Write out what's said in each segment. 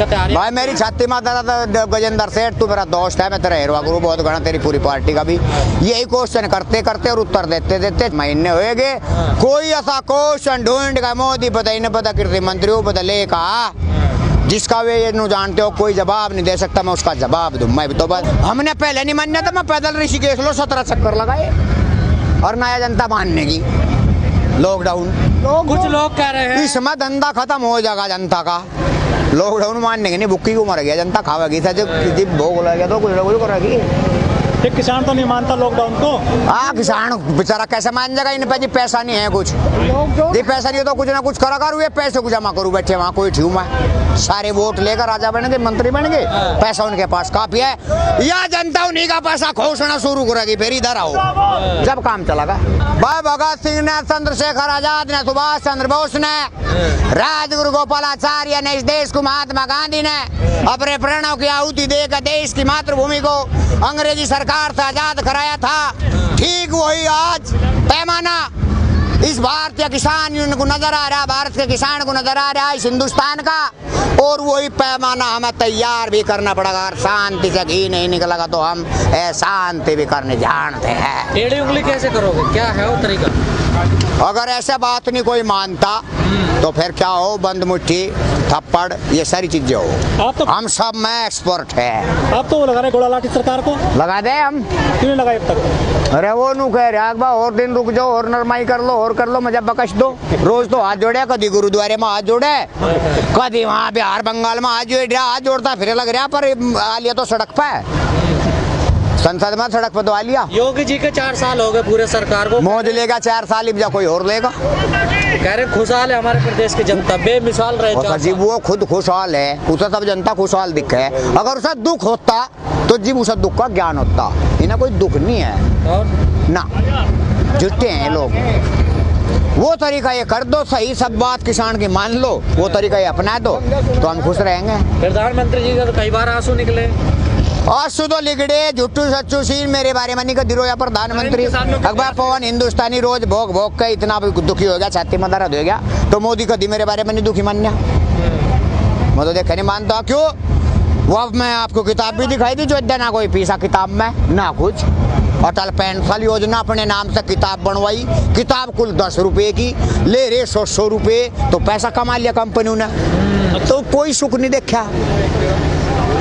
दिक्कतें आ रही है? भाई मेरी छाती में दादा गजेंद्र सेठ, तू मेरा दोस्त है, मैं तेरा हेरवा गुरु बहुत घना, तेरी पूरी पार्टी का भी यही क्वेश्चन करते करते और उत्तर देते देते महीने हुए गए। कोई ऐसा क्वेश्चन ढूंढ का मोदी पता ही नहीं पता कृषि मंत्री बदले का जिसका वे ये नु जानते हो कोई जवाब नहीं दे सकता, मैं उसका जवाब दूं। मैं भी तो बस हमने पहले नहीं मानना था, मैं पैदल ऋषिकेश लो 17 चक्कर लगाए और नया जनता मानने की लॉकडाउन। कुछ लोग कह रहे हैं इसमें धंधा खत्म हो जाएगा जनता का। लॉकडाउन मानने के नहीं, भुक्की को मर गया जनता, खावेगी था जब भोग लग गया तो कुछ ना कुछ करेगी। एक किसान तो नहीं मानता लॉकडाउन को। हाँ किसान बेचारा कैसे मान जाएगा, इन पे जी पैसा नहीं है कुछ, जी पैसा नहीं है तो कुछ ना कुछ करा करूँ, पैसे को जमा करूँ बैठे वहाँ कोई ठीक मैं सारे वोट लेकर राजा बन गए, मंत्री बन गए, पैसा उनके पास काफी है, या जनता उन्हीं का पैसा खोसना शुरू करेगी, फिर इधर आओ जब काम चलेगा। भाई भगत सिंह ने, चंद्रशेखर आजाद ने, सुभाष चंद्र बोस ने, राजगुरु गोपालाचार्य ने, इस देश को महात्मा गांधी ने अपने प्राणों की आहुति देकर देश की मातृभूमि को अंग्रेजी सरकार से आजाद कराया था। ठीक वही आज पैमाना इस भारतीय किसान यूनियन को नजर आ रहा, भारत के किसान को नजर आ रहा है, इस हिंदुस्तान का, और वही पैमाना हमें तैयार भी करना पड़ेगा। और शांति से घी नहीं निकलेगा तो हम शांति भी करने जानते हैं। टेढ़ी उंगली कैसे करोगे, क्या है वो तरीका? अगर ऐसा बात नहीं कोई मानता तो फिर क्या हो, बंद मुट्ठी, थप्पड़, ये सारी चीजें हो। आप तो हम सब में एक्सपर्ट है। आप तो वो लगा रहे घोड़ा लाठी सरकार को, लगा दे हम, क्यों नहीं लगाए अब तक? अरे वो नू कह रहा बा और दिन रुक जाओ और नरमाई कर लो और कर लो, मजा बकश दो। रोज तो हाथ जोड़े, कभी गुरुद्वारे में हाथ जोड़े, कभी वहाँ बिहार बंगाल में हाथ जोड़ता फिर लग रहा, पर आ लिया तो सड़क पे, संसद में सड़क पर तो आ लिया। योगी जी के 4 साल हो गए पूरे सरकार को, मौज लेगा 4 साल, इब्जा कोई और लेगा। कह रहे खुशहाल है हमारे प्रदेश की जनता, बेमिसाल रहे 4 जी साल। वो खुद खुशहाल है, उसे सब जनता खुशहाल दिखे। अगर उसे दुख होता तो जी उसे दुख का ज्ञान होता, इन्हें कोई दुख नहीं है और ना, जुटे हैं लोग। वो तरीका ये कर दो, सही सब बात किसान की मान लो, वो तरीका ये अपना दो तो हम खुश रहेंगे। प्रधानमंत्री जी का तो कई बार आंसू निकले, आंसू तो लिगड़े, झुट्टू सच्चू सीन मेरे बारे में नहीं कर दिरो या प्रधानमंत्री। अखबार पवन हिंदुस्तानी रोज भोग भोग के इतना दुखी हो गया, छाती में दर्द हो गया, तो मोदी कभी मेरे बारे में नहीं दुखी मान्या, मैं तो देखे नहीं मानता। क्यों? वो अब मैं आपको किताब भी दिखाई दी जो ना कोई पीसा किताब में ना कुछ, अटल पेंशन योजना अपने नाम से किताब बनवाई, किताब कुल 10 रुपए की, ले रहे 100 रुपए, तो पैसा कमा लिया कंपनियों ने, तो कोई सुख नहीं देखा।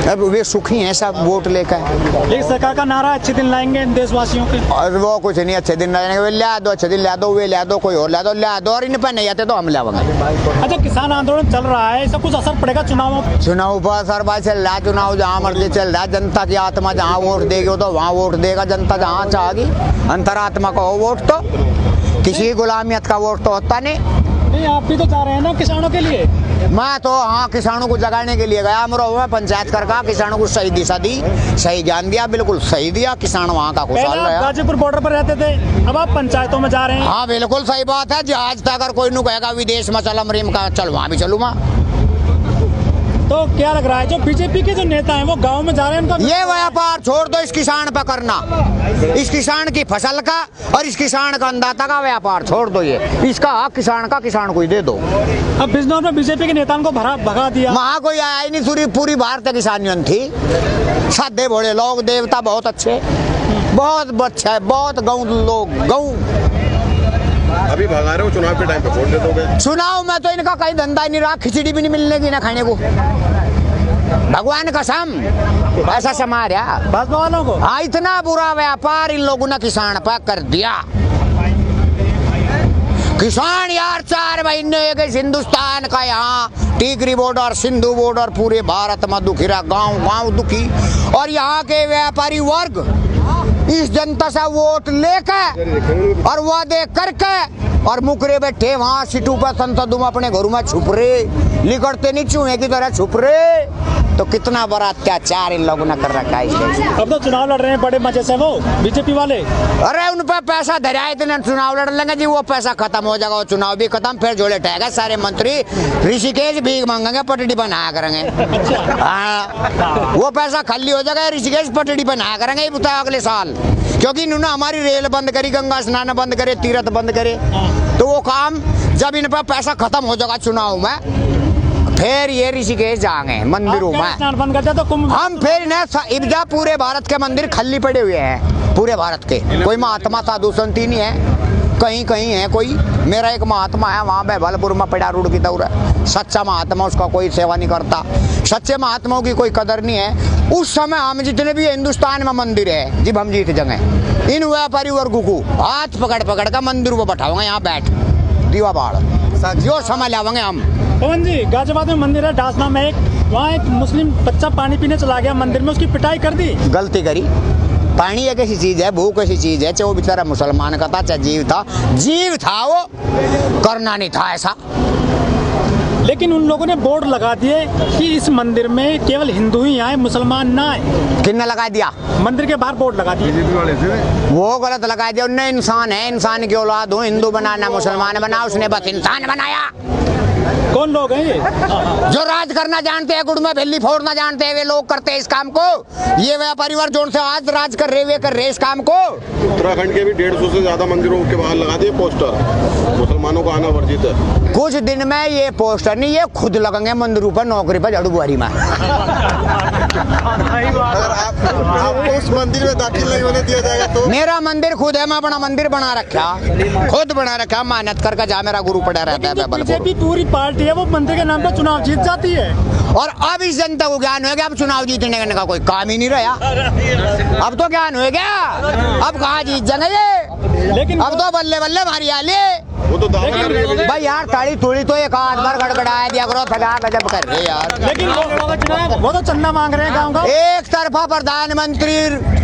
अब वे सुखी हैं सब वोट लेकर। लेकिन सरकार का नारा अच्छे दिन लाएंगे देशवासियों के, और वो कुछ नहीं अच्छे दिन लाएंगे, वे ला दो अच्छे दिन ला दो, वे ला दो, कोई और ला दो, और इन पर नहीं आते तो हम लाएंगे। अच्छा किसान आंदोलन चल रहा है, इसका कुछ असर पड़ेगा चुनाव पर असर भाई चल रहा, चुनाव जहाँ मर्जी चल रहा, जनता की आत्मा जहाँ वोट देगी तो वहाँ वोट देगा, जनता जहाँ चाहेगी। अंतरात्मा का हो वोट, तो किसी गुलामियत का वोट तो होता नहीं। आप भी तो जा रहे हैं ना किसानों के लिए। मैं तो हाँ किसानों को जगाने के लिए गया, मैं पंचायत कर किसानों को सही दिशा दी, सही ज्ञान दिया, बिल्कुल सही दिया, किसान वहाँ का खुशहाल रहा। गाजीपुर बॉर्डर पर रहते थे, अब आप पंचायतों में जा रहे हैं। हाँ बिल्कुल सही बात है, जहाज तक अगर कोई नु कहेगा विदेश में चल अमरीम का चल, वहाँ भी चलूँ मैं। तो क्या लग रहा है जो बीजेपी के जो नेता हैं वो गांव में जा रहे हैं, उनका ये व्यापार छोड़ दो, इस किसान पर करना, इस किसान की फसल का और इस किसान का अन्नदाता का व्यापार छोड़ दो, ये इसका हक किसान का किसान को ही दे दो। अब बिजनौर में बीजेपी के नेताओं को भगा दिया, वहाँ कोई आया ही नहीं, पूरी भारतीय किसान यूनियन थी, सादे भोले लोग, देवता बहुत अच्छे, बहुत अच्छा है, बहुत गऊ लोग, गऊ। अभी भगा रहे हो, चुनाव के टाइम पे वोट दे दोगे? चुनाव में तो इनका कहीं धंधा ही नहीं रहा, खिचड़ी भी नहीं मिलने की ना खाने को, भगवान कसम ऐसा समा रहा भाजपा वालों को। हाँ इतना बुरा व्यापार इन लोगों ने किसान पर कर दिया। किसान यार 4 महीने हो गए हिंदुस्तान का, यहाँ टिकरी बॉर्डर, सिंधु बॉर्डर, पूरे भारत में दुखी रहा, गांव दुखी, और यहाँ के व्यापारी वर्ग इस जनता से वोट लेकर और वादे करके और मुकरे बैठे वहाँ सीटों पर, संसदों में अपने घरों में छुप रहे, लिकड़ते नहीं चूहे की तरह छुप रहे। तो कितना बड़ा अत्याचार इन लोगों ने कर रखा है। अब तो चुनाव लड़ रहे हैं बड़े मजे से वो बीजेपी वाले। अरे उन पर पैसा धरा इतने चुनाव लड़ लेंगे जी, वो पैसा खत्म हो जाएगा, वो चुनाव भी खत्म, फिर जोड़े ठहरेगा सारे मंत्री ऋषिकेश भीख मांगेंगे, पटड़ी बनाया करेंगे। हाँ वो पैसा खाली हो जाएगा, ऋषिकेश पटड़ी बनाया करेंगे, ये बताया अगले साल, क्योंकि इन्होंने हमारी रेल बंद करी, गंगा स्नान बंद करे, तीर्थ बंद करे, तो वो काम जब इन पर पैसा खत्म हो जाएगा चुनाव में, फिर ये ऋषिकेश जाएंगे मंदिरों में। स्नान बंद कर दिया तो कुंभ हम फिर न इब्जा पूरे भारत के मंदिर खाली पड़े हुए हैं, पूरे भारत के। कोई महात्मा साधु संत ही नहीं है, कहीं कहीं है कोई। मेरा एक महात्मा है वहाँ बलपुर में पड़ा रोड की दौड़ है, सच्चा महात्मा, उसका कोई सेवा नहीं करता। सच्चे महात्माओं की कोई कदर नहीं है। उस समय हम जितने भी हिंदुस्तान में मंदिर है जब हम जीत जगह इन व्यापारी वर्ग को हाथ पकड़ पकड़ कर मंदिर को बैठाओगे, यहाँ बैठ दीवा बाढ़ जो समय लावेंगे हम। पवन जी, गाजियाबाद में मंदिर है डासना में एक, वहाँ एक मुस्लिम बच्चा पानी पीने चला गया मंदिर में, उसकी पिटाई कर दी। गलती करी। पानी एक ऐसी चीज है, भूख ऐसी चीज है, चाहे वो बेचारा मुसलमान का था चाहे जीव था वो करना नहीं था ऐसा। लेकिन उन लोगों ने बोर्ड लगा दिए कि इस मंदिर में केवल हिंदू ही आए, मुसलमान ना आए। किसने लगा दिया? मंदिर के बाहर बोर्ड लगा दिए। वो गलत लगा दिया उनने। इंसान है, इंसान की औलाद हो, हिंदू बनाना मुसलमान बना, उसने बस इंसान बनाया। कौन लोग हैं ये? जो राज करना जानते हैं, गुड़ में भेली फोड़ना जानते हैं, वे लोग करते हैं इस काम को। ये व्यापारी वर्ग जोन से आज राज कर रहे इस काम को। उत्तराखंड के भी 150 से ज्यादा मंदिरों के बाहर लगा दिए पोस्टर, मुसलमानों का आना वर्जित है। कुछ दिन में ये पोस्टर नहीं, ये खुद लगेंगे मंदिरों पर, नौकरी पर, झाड़ू बुहारी में। अगर आपको उस मंदिर में दाखिल नहीं होने दिया जाएगा तो? मेरा मंदिर खुद है, मैं अपना मंदिर बना रखा, खुद बना रखा, मेहनत करके जा मेरा गुरु पड़ा रहता है। बीजेपी पूरी पार्टी है, वो मंदिर के नाम पर चुनाव जीत जाती है। और अब इस जनता को ज्ञान हो गया, अब चुनाव जीतने का कोई काम ही नहीं रहा। अब तो ज्ञान हो गया, अब कहाँ जीत जाएंगे। लेकिन अब तो बल्ले बल्ले हरियाली। वो तो दावा कर रहे हैं भाई यार, ताड़ी थोड़ी तो एक आध बार गड़गड़ाया दिया करो, थका गजब कर रहे यार। लेकिन वो तो चंदा मांग रहे हैं गाँव का। एक तरफा प्रधानमंत्री,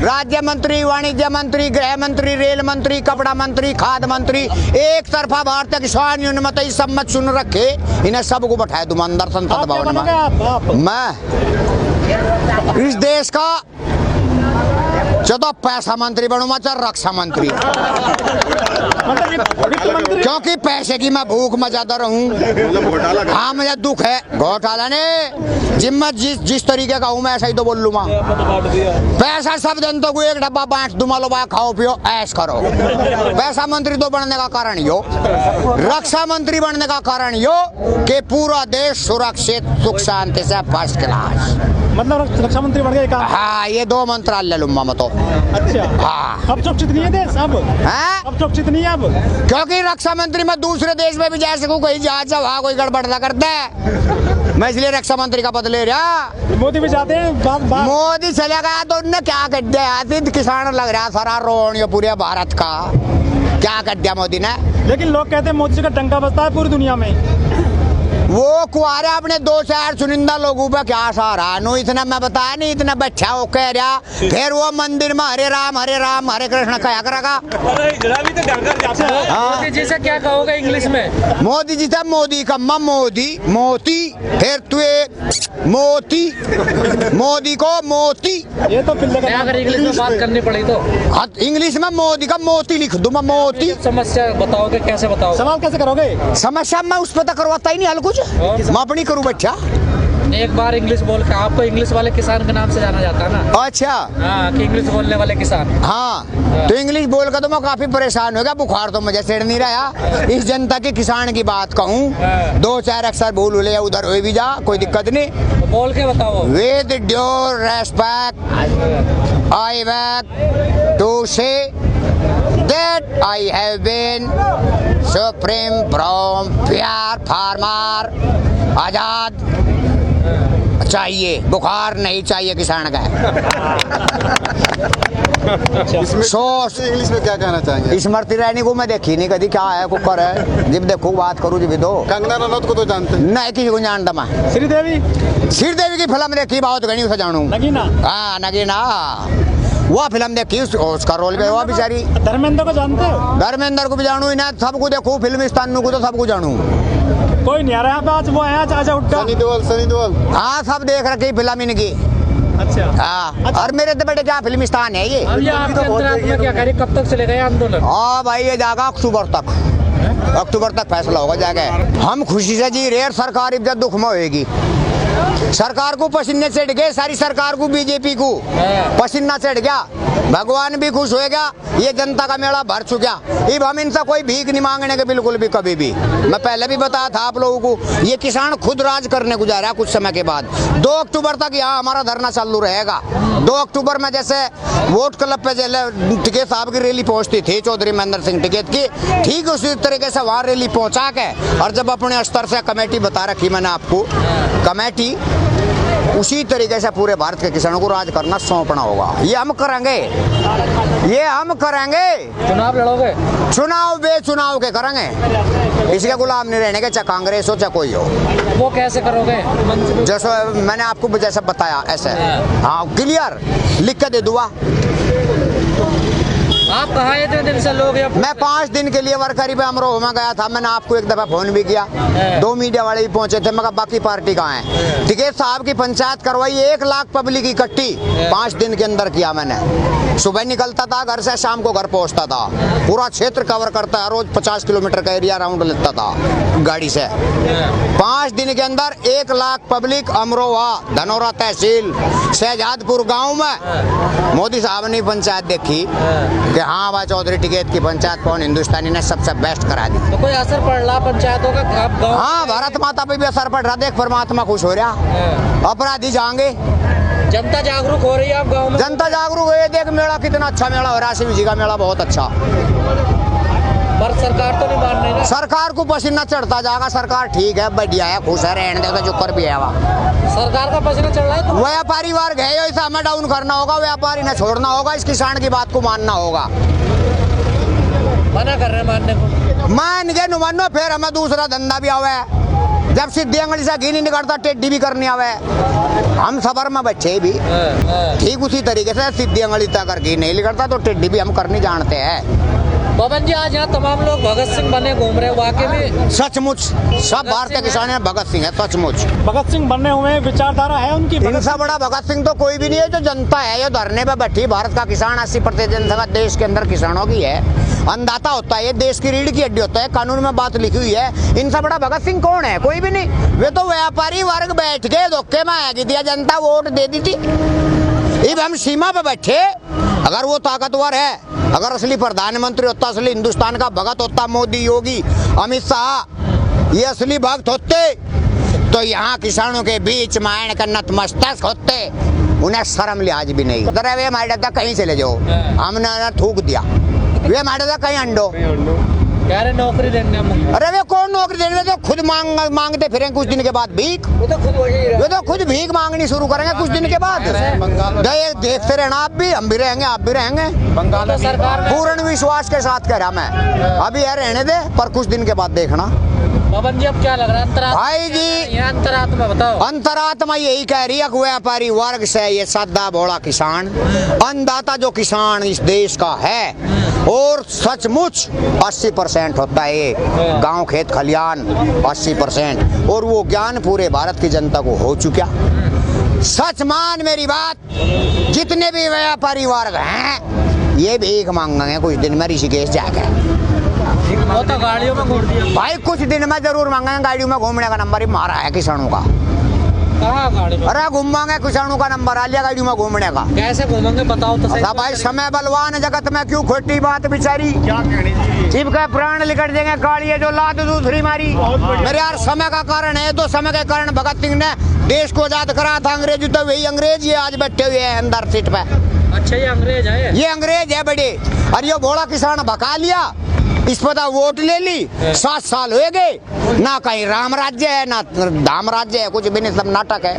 राज्य मंत्री, वाणिज्य मंत्री, गृह मंत्री, रेल मंत्री, कपड़ा मंत्री, खाद्य मंत्री, एक तरफा भारतीय किसान यूनियन मत सब मत सुन रखे, इन्हें सबको बैठाए तुम अंदर संसद भवन में। मैं इस देश का चलो पैसा मंत्री बनूंगा, चाहे रक्षा मंत्री, क्योंकि पैसे की मैं भूख में ज्यादा रहूं। हाँ मुझे दुख है घोटाला ने, जिम्मत जिस तरीके का हूँ मैं ऐसा ही तो बोल लूंगा। पैसा सब जनता को एक डब्बा बांट दूंगा, लो भाई खाओ पियो ऐश करो। पैसा मंत्री तो बनने का कारण यो, रक्षा मंत्री बनने का कारण यो कि पूरा देश सुरक्षित सुख शांति से फर्स्ट क्लास। मतलब रक्षा मंत्री बन गए काम। हाँ, ये 2 मंत्रालय लूंगा मैं तो। अच्छा हाँ, अब सुरक्षित नहीं है देश, अब सुरक्षित नहीं है अब, क्योंकि रक्षा मंत्री मैं दूसरे देश में भी जा सकूं, कहीं जहाज से वहाँ कोई गड़बड़ ना करता है, मैं इसलिए रक्षा मंत्री का पद ले रहा। मोदी भी जाते हैं मोदी चला गया तो उनने क्या कर दिया, किसान लग रहा सारा रोन ये पूरे भारत का, क्या कर दिया मोदी ने। लेकिन लोग कहते हैं मोदी जी का डंका बजता है पूरी दुनिया में। वो कुआरे अपने 2-4 चुनिंदा लोगों पे क्या सहारा, नो इतना मैं बताया नहीं, इतना बच्चा वो कह रहा, फिर वो मंदिर में हरे राम हरे कृष्ण कहा करेगा। मोदी जी से क्या कहोगे इंग्लिश में? मोदी जी से मोदी का मोदी मोती, फिर तुए मोती, मोदी को मोती। ये तो अगर इंग्लिश में बात करनी पड़ी तो इंग्लिश में मोदी का मोती लिख दूं मैं, मोती। समस्या बताओगे, कैसे बताओगे? सवाल कैसे करोगे? समस्या मैं उस पर तो करवाता ही नहीं हल कुछ, मैं अपनी करूँ बच्चा। एक बार इंग्लिश बोल के, आपको इंग्लिश वाले किसान के नाम से जाना जाता है ना? अच्छा हाँ, कि इंग्लिश बोलने वाले किसान। हाँ, तो इंग्लिश बोल कर तो मैं काफी परेशान हो गया, बुखार तो मुझे चढ़ नहीं रहा। इस जनता के किसान की बात कहूँ, 2-4 अक्षर भूल ले उधर हो भी जा, कोई दिक्कत नहीं, तो बोल के बताओ। With due respect I beg to say that I have been supreme from प्यार फार्मर आजाद चाहिए, बुखार नहीं चाहिए किसान का। सोच इंग्लिश में क्या कहना चाहेंगे? स्मृति ईरानी को मैं देखी नहीं कभी, क्या है कुकर है, जब देखो बात करूँ जब दो। कंगना रनौत को तो जानते हैं? नहीं, किसी को जानता मैं। श्रीदेवी की फिल्म देखी, बहुत घनी उसे जानू। नगीना। हाँ नगीना, वो फिल्म देखी, उसका रोल भी हुआ बेचारी। धर्मेंद्र को जानते हो? धर्मेंद्र को भी जानू, इन्हें सबको देखो, फिल्मिस्तान को तो सबको जानू। कोई नहीं आ रहा है आज, वो है आज उठा। सनी देओल। हाँ, सब देख रखी फिल्म इनकी। अच्छा हाँ, और मेरे तो बेटे जहाँ फिल्मिस्तान है ये। अब ये आपके अंतराल में क्या करें, कब तक चलेगा ये आंदोलन? हाँ भाई, ये जाएगा अक्टूबर तक फैसला होगा जाएगा। हम खुशी से जी रहे, सरकार जब दुख में होएगी सरकार को पसीने चढ़ गए, सारी सरकार को, बीजेपी को पसीना चढ़ गया, भगवान भी खुश हो गया, ये जनता का मेला भर चुका। अब हम इनसे कोई भीख नहीं मांगने के, बिल्कुल भी, कभी भी। मैं पहले भी बताया था आप लोगों को, ये किसान खुद राज करने को जा रहा है कुछ समय के बाद। 2 अक्टूबर तक यहाँ हमारा धरना चालू रहेगा। 2 अक्टूबर में जैसे वोट क्लब पे टिकैत साहब की रैली पहुंचती थी, चौधरी महेंद्र सिंह टिकैत की, ठीक उसी तरीके से वहाँ रैली पहुंचा के, और जब अपने स्तर से कमेटी बता रखी मैंने आपको, कमेटी उसी तरीके से पूरे भारत के किसानों को राज करना सौंपना होगा। ये हम करेंगे, ये हम करेंगे। चुनाव लड़ोगे? चुनाव बेचुनाव के करेंगे, इसके गुलाम नहीं रहने के, चाहे कांग्रेस हो चाहे कोई हो। वो कैसे करोगे? जैसे मैंने आपको जैसे बताया ऐसे, हाँ क्लियर लिख के दे दूंगा। आप कहाँ इतने दिन से लोग? मैं 5 दिन के लिए वर्करी पे अमरोह में गया था, मैंने आपको एक दफा फोन भी किया, 2 मीडिया वाले भी पहुंचे थे, मगर बाकी पार्टी कहाँ है? टिकैत साहब की पंचायत करवाई, 1 लाख पब्लिक इकट्ठी 5 दिन के अंदर किया मैंने। सुबह निकलता था घर से, शाम को घर पहुंचता था, पूरा क्षेत्र कवर करता है, रोज 50 किलोमीटर का एरिया राउंड लेता था गाड़ी से। 5 दिन के अंदर 1 लाख पब्लिक अमरोहा, धनौरा तहसील, शहजादपुर गाँव में मोदी साहब ने पंचायत देखी कि हाँ भाई चौधरी टिकैत की पंचायत कौन हिंदुस्तानी ने सबसे बेस्ट करा दी। तो कोई असर पड़ रहा पंचायतों का? हाँ, भारत माता पे भी असर पड़ रहा, देख परमात्मा खुश हो रहा, अपराधी जाएंगे। जनता जागरूक हो रही है आप गाँव में? जनता जागरूक है, देख मेला कितना अच्छा मेला हो रहा है, शिव जी का मेला बहुत अच्छा। पर सरकार तो नहीं मान रही ना? सरकार को पसीना चढ़ता जाएगा, सरकार ठीक है, बढ़िया है, खुश है, रहने देगा, जो कर भी है वहाँ। सरकार का पसीना चढ़ रहा है तो व्यापारी वर्ग है, इसे हमें डाउन करना होगा, व्यापारी ने छोड़ना होगा, इस किसान की बात को मानना होगा। मना कर रहे हैं मानने को? मान के न मानो, फिर हमें दूसरा धंधा भी आवे, जब सीधी अंगली से घी नहीं निकलता, टेढ़ी भी करनी आवे। हम सबर में बच्चे भी ठीक उसी तरीके से सीधी अंगली तक अगर घी नहीं निकलता तो टेढ़ी भी हम करनी जानते हैं। पवन जी, आज यहाँ तमाम लोग भगत सिंह बने घूम रहे हैं, वाकई में सचमुच सब भारतीय किसान है भगत सिंह है, सचमुच भगत सिंह बनने हुए, विचारधारा है उनकी। इनसे बड़ा भगत सिंह तो कोई भी नहीं है। जो जनता है, ये धरने पे बैठी, भारत का किसान 80% जनसंख्या देश के अंदर किसानों की है, अन्नदाता होता है, ये देश की रीढ़ की हड्डी होता है, कानून में बात लिखी हुई है। इनसे बड़ा भगत सिंह कौन है? कोई भी नहीं। वे तो व्यापारी वर्ग बैठ के धोखे में आ दिया, जनता वोट दे दी थी। अब हम सीमा पे बैठे, अगर वो ताकतवर है, अगर असली प्रधानमंत्री होता, असली हिंदुस्तान का भगत होता, मोदी, योगी, अमित शाह, ये असली भक्त होते, तो यहाँ किसानों के बीच मायन का नतमस्तक होते। उन्हें शर्म लिहाज भी नहीं। वे हमारे कहीं चले जाओ, हमने थूक दिया, वे हमारे कहीं अंडो, कह रहे नौकरी देने। अरे वे कौन नौकरी देने? तो खुद मांगते फिरेंगे कुछ दिन के बाद भीख। वे तो खुद भीख मांगनी शुरू करेंगे कुछ दिन के बाद। देखते रहना, आप भी, हम भी रहेंगे, आप भी रहेंगे। तो सरकार पूर्ण विश्वास के साथ कह रहा मैं, अभी है रहने दे, पर कुछ दिन के बाद देखना। पवन जी, अब क्या लग रहा है अंतरात्मा? भाई जी, अंतरात्मा बताओ। अंतरात्मा यही कह रही है, व्यापारी वर्ग से ये सादा भोला किसान, अन्नदाता जो किसान इस देश का है, और सचमुच 80% होता है ये गांव खेत खलियान, 80%, और वो ज्ञान पूरे भारत की जनता को हो चुका। सच मान मेरी बात, जितने भी व्यापारी वर्ग हैं ये भीख मांगेंगे कुछ दिन में ऋषिकेश जाकर। वो तो गाड़ियों में घूम दिया भाई, कुछ दिन में जरूर मांगेंगे, गाड़ियों में घूमने का नंबर ही मारा है किसानों का। कहाँ गाड़ी में? अरे घूमेंगे, किसानों का नंबर आ लिया गाड़ियों में घूमने का। कैसे घूमेंगे बताओ तो सही। भाई, समय बलवान जगत में क्यों खोटी बात बिचारी, शिव का प्राण लिकट देंगे गाड़ी है जो लाद दूसरी मारी। मेरे यार, समय का कारण है, तो समय के कारण भगत सिंह ने देश को आजाद करा था। अंग्रेज तो वही अंग्रेज ये आज बैठे हुए हैं अंदर सीट पे। अच्छा, ये अंग्रेज है? ये अंग्रेज है बड़े, और ये भोला किसान भगा लिया, इस पता वोट ले ली, 7 साल हो गए, ना कहीं राम राज्य है ना धाम राज्य है, कुछ भी नहीं, सब नाटक है।